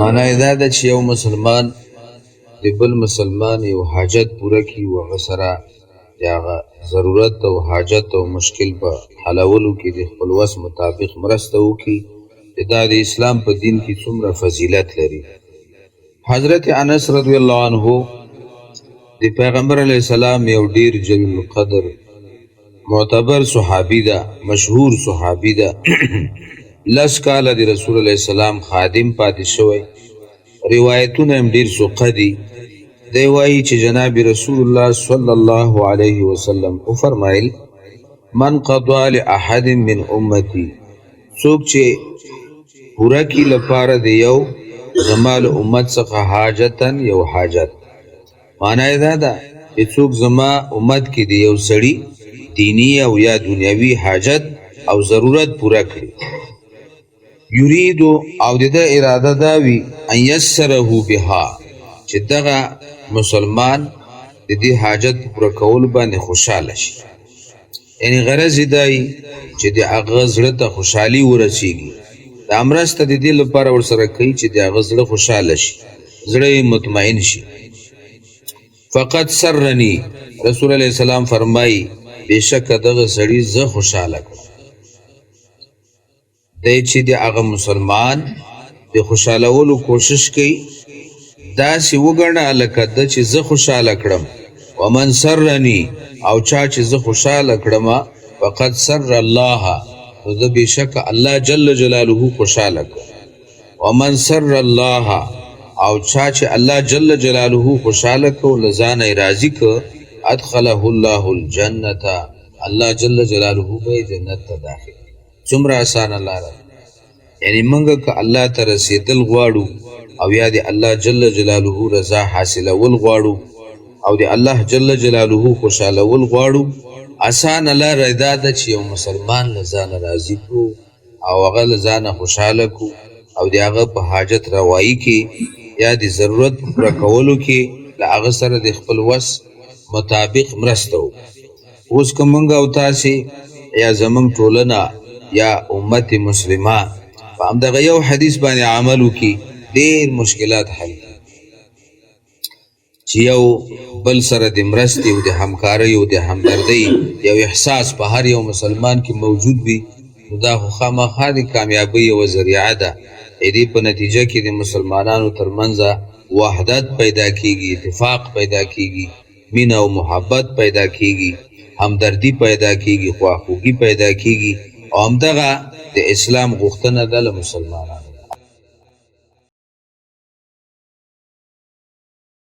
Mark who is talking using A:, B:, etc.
A: معنی دا ده چې یو مسلمان د بل مسلمان یو حاجت پوره کړي او هغه سره د هغه ضرورت او حاجت او مشکل په حلولو کې د خپل وس مطابق مرسته وکړي، دا د اسلام په دین کې څومره فضیلت لري. حضرت انس رضی الله عنه د پیغمبر علیه السلام یو ډیر جلیل القدر معتبر صحابي ده، مشهور صحابي ده. لس کاله د رسول الله السلام خادم پاتې شوی. روایتونه هم ډیر سوقه دي. دی وایي چې جناب رسول الله صلی الله علیه وسلم وفرمایل: من قضا لاحد من امتی، څوک چې پوره کړي لپاره د یو زما له امت څخه حاجتن یو حاجت. معنی دا ده چې څوک زما امت کې د یو سړي دینی او یا دنیوي حاجت او ضرورت پوره کړي، یریدو او د ده اراده دا وي ان یسره بها، چې دغه مسلمان د دې حاجت پوره کول باندې خوشحاله شي. یعنی غرض یې دا وي چې د هغه زړه ته خوشحالي ورسیږي. دا مرسته د دې لپاره ورسره کوي چې د هغه زړه خوشحاله شي، زړه یې مطمئن شي. فقط سرنی، رسول الله السلام فرمایي بېشکه دغه سړي زه خوشحاله کړم. دی چې د هغه مسلمان د خوشحالولو کوشش کوي، داسې وګڼه لکه ده چې زه خوشحاله کړم. ومن سرنی، او چا چې زه خوشحاله کړم، فقد سر الله، نو ده بېشکه الله جل جلاله خوشحاله کړ. ومن سر الله، او چا چې الله جل جلاله خوشحاله کړ له ځانه یې راضي کړ، ادخله الله الجنة، الله جل جلاله به یې جنت ته داخل کړي. څومره اسانه لاره. یعنی موږ که الله ته رسېدل غواړو او یا د الله جل جلاله رضا حاصلول غواړو او د الله جل جلاله خوشحالول غواړو، اسانه لاره دا ده چې یو مسلمان له ځانه راضي کړو او هغه له ځانه خوشحاله کړو او د هغه په حاجت روایي کې یا د ضرورت پوره کولو کې له هغه سره د خپل وس مطابق مرسته وکړو. اوس که موږ او تاسې یا زموږ ټولنه یا امت مسلمه په همدغه یو حدیث باندې عمل وکړي، ډېر مشکلات حل کړي. چې یو بل سره د مرستې او د همکارۍ او د همدردۍ یو احساس په هر یو مسلمان کې موجود وي، نو دا خو خامخا د کامیابۍ یوه ذریعه ده. د دې په نتیجه کې د مسلمانانو ترمنځ وحدت پیدا کیږي، اتفاق پیدا کیږي، مینه او محبت پیدا کیږي، همدردي پیدا کیږي، خواخوږي پیدا کیږي. او همدغه د اسلام غوښتنه ده له مسلمانانو.